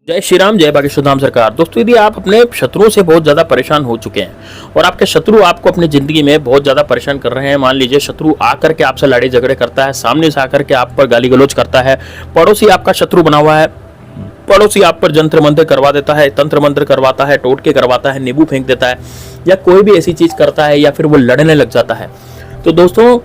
जय श्री राम, जय बागेश्वर धाम सरकार। दोस्तों, यदि आप अपने शत्रुओं से बहुत ज़्यादा परेशान हो चुके हैं और आपके शत्रु आपको अपनी ज़िंदगी में बहुत ज़्यादा परेशान कर रहे हैं, मान लीजिए शत्रु आकर के आपसे लड़ाई झगड़े करता है, सामने से आकर के आप पर गाली गलौज करता है, पड़ोसी आपका शत्रु बना हुआ है, पड़ोसी आप पर जंत्र मंत्र करवा देता है, तंत्र मंत्र करवाता है, टोटके करवाता है, नींबू फेंक देता है या कोई भी ऐसी चीज़ करता है या फिर वो लड़ने लग जाता है, तो दोस्तों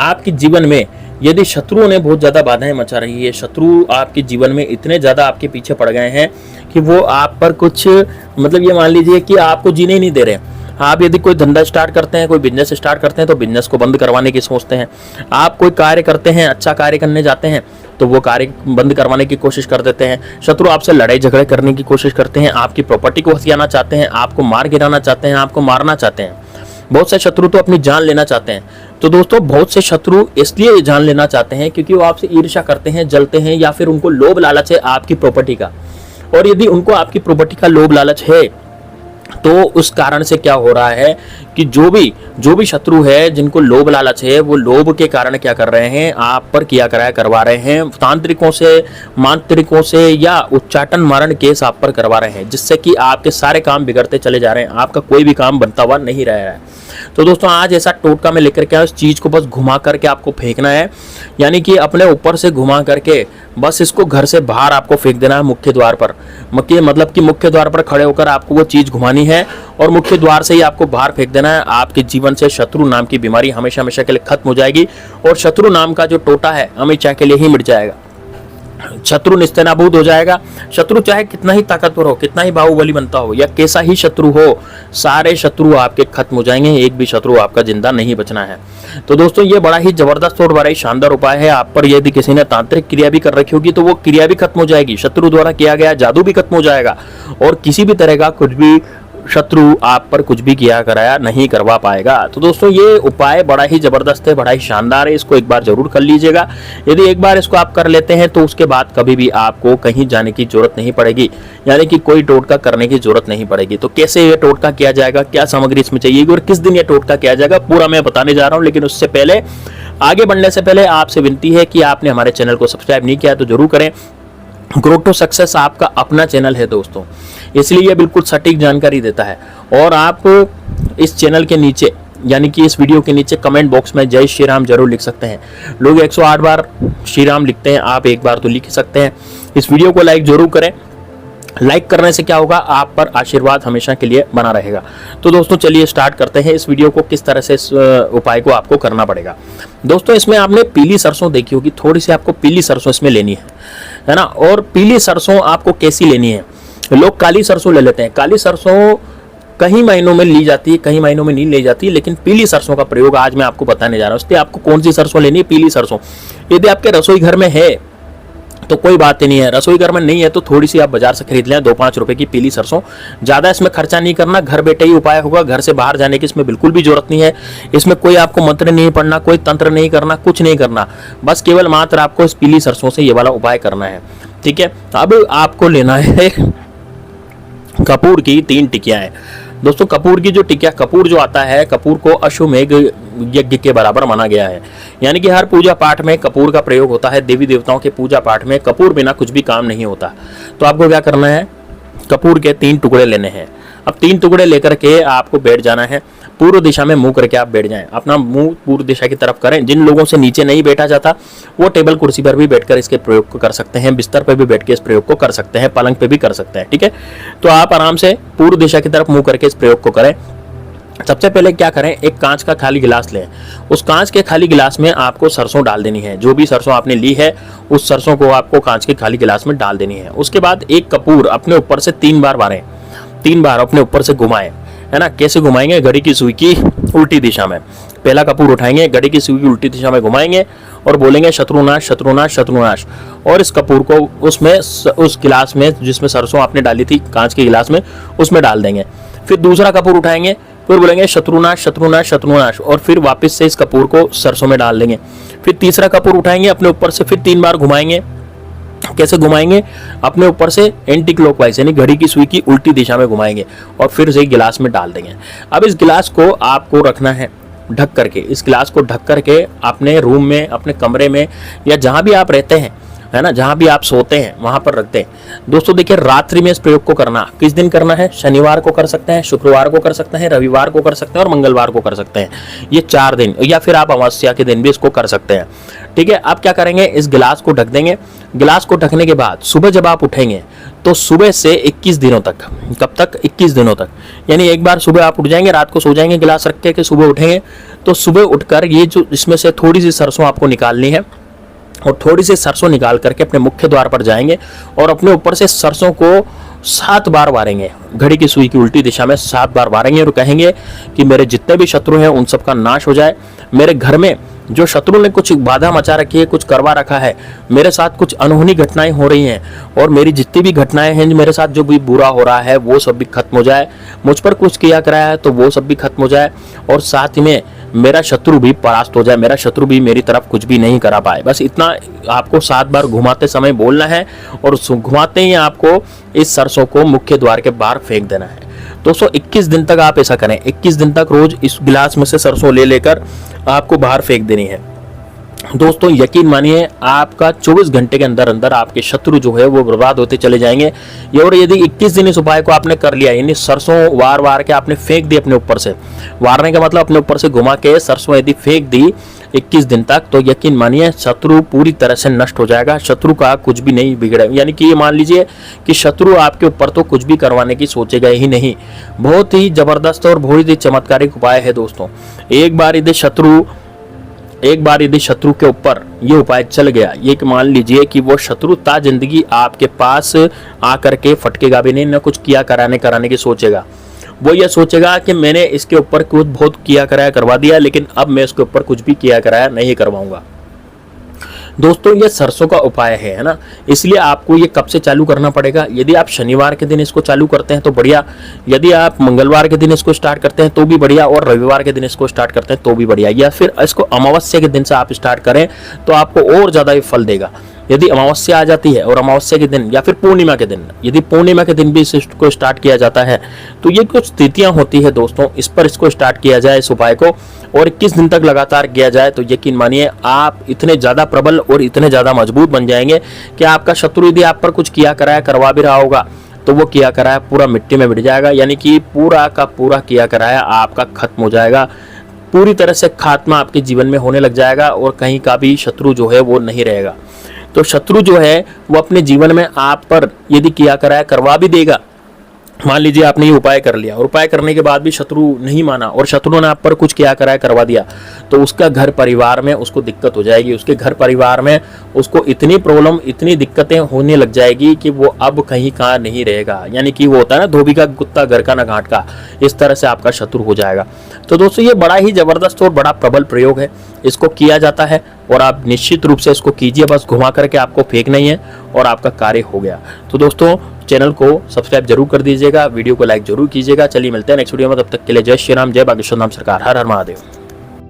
आपके जीवन में यदि शत्रुओं ने बहुत ज़्यादा बाधाएं मचा रही है, शत्रु आपके जीवन में इतने ज़्यादा आपके पीछे पड़ गए हैं कि वो आप पर कुछ मतलब ये मान लीजिए कि आपको जीने ही नहीं दे रहे। आप यदि कोई धंधा स्टार्ट करते हैं, कोई बिजनेस स्टार्ट करते हैं तो बिजनेस को बंद करवाने की सोचते हैं। आप कोई कार्य करते हैं, अच्छा कार्य करने जाते हैं तो वो कार्य बंद करवाने की कोशिश कर देते हैं। शत्रु आपसे लड़ाई झगड़े करने की कोशिश करते हैं, आपकी प्रॉपर्टी को हथियाना चाहते हैं, आपको मार गिराना चाहते हैं, आपको मारना चाहते हैं। बहुत से शत्रु तो अपनी जान लेना चाहते हैं। तो दोस्तों, बहुत से शत्रु इसलिए जान लेना चाहते हैं क्योंकि वो आपसे ईर्ष्या करते हैं, जलते हैं या फिर उनको लोभ लालच है आपकी प्रॉपर्टी का। और यदि उनको आपकी प्रॉपर्टी का लोभ लालच है तो उस कारण से क्या हो रहा है कि जो भी शत्रु है, जिनको लोभ लालच है, वो लोभ के कारण क्या कर रहे हैं, आप पर किया कराया करवा रहे हैं, तांत्रिकों से, मांत्रिकों से या उच्चाटन मारण केस आप पर करवा रहे हैं, जिससे कि आपके सारे काम बिगड़ते चले जा रहे हैं, आपका कोई भी काम बनता हुआ नहीं रह रहा है। तो दोस्तों, आज ऐसा टोटका में लेकर के उस चीज को बस घुमा करके आपको फेंकना है, यानी कि अपने ऊपर से घुमा करके बस इसको घर से बाहर आपको फेंक देना है मुख्य द्वार पर। मतलब कि मुख्य द्वार पर खड़े होकर आपको वो चीज घुमानी है और मुख्य द्वार से ही आपको बाहर फेंक देना है। आपके जीवन से शत्रु नाम की बीमारी हमेशा हमेशा के लिए खत्म हो जाएगी और शत्रु नाम का जो टोटा है हमेशा के लिए ही मिट जाएगा। शत्रु निस्तेनाबूद हो जाएगा। शत्रु चाहे कितना ही ताकतवर हो, कितना ही बाहुबली बनता हो या कैसा ही शत्रु हो, सारे शत्रु आपके खत्म हो जाएंगे, एक भी शत्रु आपका जिंदा नहीं बचना है। तो दोस्तों, ये बड़ा ही जबरदस्त और बड़ा ही शानदार उपाय है। आप पर यदि किसी ने तांत्रिक क्रिया भी कर रखी होगी तो वो क्रिया भी खत्म हो जाएगी, शत्रु द्वारा किया गया जादू भी खत्म हो जाएगा और किसी भी तरह का कुछ भी शत्रु आप पर कुछ भी किया कराया नहीं करवा पाएगा। तो दोस्तों, ये उपाय बड़ा ही जबरदस्त है, बड़ा ही शानदार है। इसको एक बार जरूर कर लीजिएगा। यदि एक बार इसको आप कर लेते हैं तो उसके बाद कभी भी आपको कहीं जाने की जरूरत नहीं पड़ेगी, यानी कि कोई टोटका करने की जरूरत नहीं पड़ेगी। तो कैसे ये टोटका किया जाएगा, क्या सामग्री इसमें चाहिए और किस दिन ये टोटका किया जाएगा, पूरा मैं बताने जा रहा हूँ। लेकिन उससे पहले, आगे बढ़ने से पहले आपसे विनती है कि आपने हमारे चैनल को सब्सक्राइब नहीं किया तो जरूर करें। ग्रो टू सक्सेस आपका अपना चैनल है दोस्तों, इसलिए ये बिल्कुल सटीक जानकारी देता है। और आप इस चैनल के नीचे, यानी कि इस वीडियो के नीचे कमेंट बॉक्स में जय श्री राम जरूर लिख सकते हैं। लोग 108 बार श्री राम लिखते हैं, आप एक बार तो लिख सकते हैं। इस वीडियो को लाइक जरूर करें। लाइक करने से क्या होगा, आप पर आशीर्वाद हमेशा के लिए बना रहेगा। तो दोस्तों, चलिए स्टार्ट करते हैं इस वीडियो को, किस तरह से इस उपाय को आपको करना पड़ेगा। दोस्तों, इसमें आपने पीली सरसों देखी होगी, थोड़ी सी आपको पीली सरसों इसमें लेनी है ना। और पीली सरसों आपको कैसी लेनी है, लोग काली सरसों ले लेते हैं। काली सरसों कई महीनों में ली जाती है, कई महीनों में नहीं ली जाती, लेकिन पीली सरसों का प्रयोग आज मैं आपको बताने जा रहा हूँ। इसलिए आपको कौन सी सरसों लेनी है, पीली सरसों। यदि आपके रसोई घर में है तो कोई बात ही नहीं है, रसोई घर में नहीं है तो थोड़ी सी आप बाजार से खरीद लें, 2-5 रुपए की पीली सरसों। ज़्यादा इसमें खर्चा नहीं करना, घर बैठे ही उपाय होगा, घर से बाहर जाने की इसमें बिल्कुल भी जरूरत नहीं है। इसमें कोई आपको मंत्र नहीं पढ़ना, कोई तंत्र नहीं करना, कुछ नहीं करना, बस केवल मात्र आपको इस पीली सरसों से ये वाला उपाय करना है। ठीक है, अब आपको लेना है कपूर की 3 टिकियाँ। दोस्तों, कपूर की जो टिकिया, कपूर जो आता है, कपूर को अश्वमेघ यज्ञ के बराबर माना गया है, यानी कि हर पूजा पाठ में कपूर का प्रयोग होता है। देवी देवताओं के पूजा पाठ में कपूर बिना कुछ भी काम नहीं होता। तो आपको क्या करना है, कपूर के 3 टुकड़े लेने हैं। अब 3 टुकड़े लेकर के आपको बैठ जाना है, पूर्व दिशा में मुंह करके आप बैठ जाएं, अपना मुंह पूर्व दिशा की तरफ करें। जिन लोगों से नीचे नहीं बैठा जाता वो टेबल कुर्सी पर भी बैठकर इसके प्रयोग को कर सकते हैं, बिस्तर पर भी बैठ के इस प्रयोग को कर सकते हैं, पलंग पे भी कर सकते हैं। ठीक है, तो आप आराम से पूर्व दिशा की तरफ मुंह करके इस प्रयोग को करें। सबसे पहले क्या करें, एक कांच का खाली गिलास लें। उस कांच के खाली गिलास में आपको सरसों डाल देनी है। जो भी सरसों आपने ली है उस सरसों को आपको कांच के खाली गिलास में डाल देनी है। उसके बाद एक कपूर अपने ऊपर से 3 बार मारें, 3 बार अपने ऊपर से घुमाएं, है ना। कैसे घुमाएंगे, घड़ी की सुई की उल्टी दिशा में। पहला कपूर उठाएंगे, घड़ी की सुई की उल्टी दिशा में घुमाएंगे और बोलेंगे शत्रुनाश शत्रुनाश शत्रुनाश। और इस कपूर को उसमें, उस गिलास में जिसमें सरसों आपने डाली थी कांच के गिलास में, उसमें डाल देंगे। फिर दूसरा कपूर उठाएंगे, फिर बोलेंगे शत्रुनाश शत्रुनाश शत्रुनाश और फिर वापस से इस कपूर को सरसों में डाल देंगे। फिर तीसरा कपूर उठाएंगे, अपने ऊपर से फिर 3 बार घुमाएंगे। कैसे घुमाएंगे, अपने ऊपर से एंटी क्लॉकवाइज यानी घड़ी की सुई की उल्टी दिशा में घुमाएंगे और फिर से गिलास में डाल देंगे। अब इस गिलास को आपको रखना है ढक करके, इस गिलास को ढक करके अपने रूम में, अपने कमरे में या जहां भी आप रहते हैं, है ना, जहां भी आप सोते हैं वहां पर रख दें। दोस्तों देखिए, रात्रि में इस प्रयोग को करना किस दिन करना है? शनिवार को कर सकते हैं, शुक्रवार को कर सकते हैं, रविवार को कर सकते हैं और मंगलवार को कर सकते हैं। ये 4 दिन, या फिर आप अमावस्या के दिन भी इसको कर सकते हैं। ठीक है, आप क्या करेंगे, इस गिलास को ढक देंगे। गिलास को ढकने के बाद सुबह जब आप उठेंगे तो सुबह से 21 दिनों तक, कब तक? 21 दिनों तक। यानी एक बार सुबह आप उठ जाएंगे, रात को सो जाएंगे गिलास रख के, सुबह उठेंगे तो सुबह उठकर ये जो इसमें से थोड़ी सी सरसों आपको निकालनी है और थोड़ी सी सरसों निकाल करके अपने मुख्य द्वार पर जाएंगे और अपने ऊपर से सरसों को 7 बार वारेंगे, घड़ी की सुई की उल्टी दिशा में 7 बार वारेंगे और कहेंगे कि मेरे जितने भी शत्रु हैं उन सबका नाश हो जाए। मेरे घर में जो शत्रु ने कुछ बाधा मचा रखी है, कुछ करवा रखा है, मेरे साथ कुछ अनहोनी घटनाएं हो रही हैं और मेरी जितनी भी घटनाएं हैं, मेरे साथ जो भी बुरा हो रहा है वो सब भी खत्म हो जाए। मुझ पर कुछ किया कराया है तो वो सब भी खत्म हो जाए और साथ ही में मेरा शत्रु भी परास्त हो जाए, मेरा शत्रु भी मेरी तरफ कुछ भी नहीं करा पाए। बस इतना आपको 7 बार घुमाते समय बोलना है और घुमाते ही आपको इस सरसों को मुख्य द्वार के बाहर फेंक देना है। दोस्तों 21 दिन तक आप ऐसा करें, 21 दिन तक रोज इस गिलास में से सरसों ले लेकर आपको बाहर फेंक देनी है। दोस्तों यकीन मानिए, आपका 24 घंटे के अंदर अंदर आपके शत्रु जो है वो बर्बाद होते चले जाएंगे। और यदि 21 दिन इस उपाय को आपने कर लिया, यानी सरसों वार वार के आपने फेंक दी अपने ऊपर से, वारने का मतलब अपने ऊपर से घुमा के सरसों यदि फेंक दी 21 दिन तक, तो यकीन मानिए शत्रु पूरी तरह से नष्ट हो जाएगा, शत्रु का कुछ भी नहीं बिगड़े। यानी कि ये मान लीजिए कि शत्रु आपके ऊपर तो कुछ भी करवाने की सोचेगा ही नहीं। बहुत ही जबरदस्त और बहुत ही चमत्कारिक उपाय है दोस्तों। एक बार यदि शत्रु के ऊपर ये उपाय चल गया, ये कि मान लीजिए कि वो शत्रु ता जिंदगी आपके पास आकर के फटकेगा भी नहीं, न कुछ किया कराने की सोचेगा। वो ये सोचेगा कि मैंने इसके ऊपर कुछ बहुत किया कराया करवा दिया, लेकिन अब मैं इसके ऊपर कुछ भी किया कराया नहीं करवाऊंगा। दोस्तों ये सरसों का उपाय है ना, इसलिए आपको ये कब से चालू करना पड़ेगा? यदि आप शनिवार के दिन इसको चालू करते हैं तो बढ़िया, यदि आप मंगलवार के दिन इसको स्टार्ट करते हैं तो भी बढ़िया, और रविवार के दिन इसको स्टार्ट करते हैं तो भी बढ़िया, या फिर इसको अमावस्या के दिन से आप स्टार्ट करें तो आपको और ज़्यादा ये फल देगा। यदि अमावस्या आ जाती है और अमावस्या के दिन या फिर पूर्णिमा के दिन, यदि पूर्णिमा के दिन भी इसको स्टार्ट किया जाता है तो ये कुछ स्थितियां होती है दोस्तों, इस पर इसको स्टार्ट किया जाए इस उपाय को, और 21 दिन तक लगातार किया जाए तो यकीन मानिए आप इतने ज़्यादा प्रबल और इतने ज़्यादा मजबूत बन जाएंगे कि आपका शत्रु यदि आप पर कुछ किया कराया करवा भी रहा होगा तो वो किया कराया पूरा मिट्टी में मिट जाएगा। यानी कि पूरा का पूरा किया कराया आपका खत्म हो जाएगा, पूरी तरह से खात्मा आपके जीवन में होने लग जाएगा और कहीं का भी शत्रु जो है वो नहीं रहेगा। तो शत्रु जो है वो अपने जीवन में आप पर यदि किया कराया करवा भी देगा, मान लीजिए आपने ये उपाय कर लिया और उपाय करने के बाद भी शत्रु नहीं माना और शत्रु ने आप पर कुछ किया कराया करवा दिया, तो उसका घर परिवार में उसको दिक्कत हो जाएगी, उसके घर परिवार में उसको इतनी प्रॉब्लम, इतनी दिक्कतें होने लग जाएगी कि वो अब कहीं का नहीं रहेगा। यानी कि वो होता है ना, धोबी का कुत्ता घर का ना घाट का, इस तरह से आपका शत्रु हो जाएगा। तो दोस्तों ये बड़ा ही जबरदस्त और बड़ा प्रबल प्रयोग है, इसको किया जाता है और आप निश्चित रूप से इसको कीजिए, बस घुमा करके आपको फेंकना ही है और आपका कार्य हो गया। तो दोस्तों चैनल को सब्सक्राइब जरूर कर दीजिएगा, वीडियो को लाइक जरूर कीजिएगा। चलिए मिलते हैं नेक्स्ट वीडियो में, तब तक के लिए जय श्री राम, जय बागेश्वर धाम सरकार, हर हर महादेव।